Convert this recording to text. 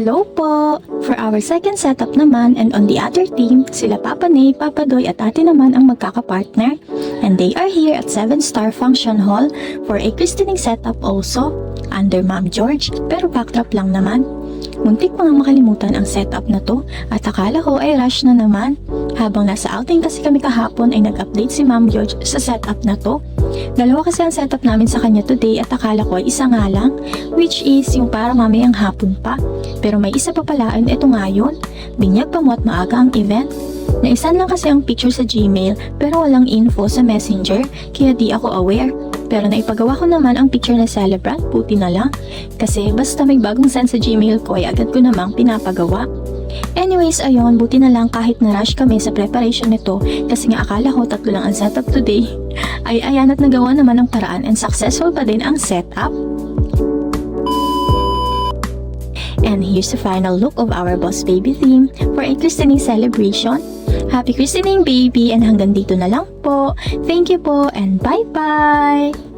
Hello po! For our second setup naman and on the other team, sila Papa Nay, Papa Doy at ate naman ang magkakapartner. And they are here at 7-Star Function Hall for a christening setup also under Ma'am George, pero backdrop lang naman. Muntik pa nga makalimutan ang setup na to at akala ko ay rush na naman. Habang nasa outing kasi kami kahapon ay nag-update si Ma'am George sa setup na to. Dalawa kasi ang setup namin sa kanya today at akala ko ay isa nga lang, which is yung para mamayang hapon pa. Pero may isa pa pala and ito nga yun. Binyag pa mo at maaga ang event. Naisan lang kasi ang picture sa Gmail pero walang info sa Messenger kaya di ako aware. Pero naipagawa ko naman ang picture na celebrant, buti na lang. Kasi basta may bagong send sa Gmail ko ay agad ko namang pinapagawa. Anyways, ayun, buti na lang kahit na-rush kami sa preparation nito kasi nga akala ko 3 lang ang setup today. Ay ayan at nagawa naman ang paraan and successful pa din ang setup. And here's the final look of our Boss Baby theme for a christening celebration. Happy christening baby and hanggang dito na lang po. Thank you po and bye-bye!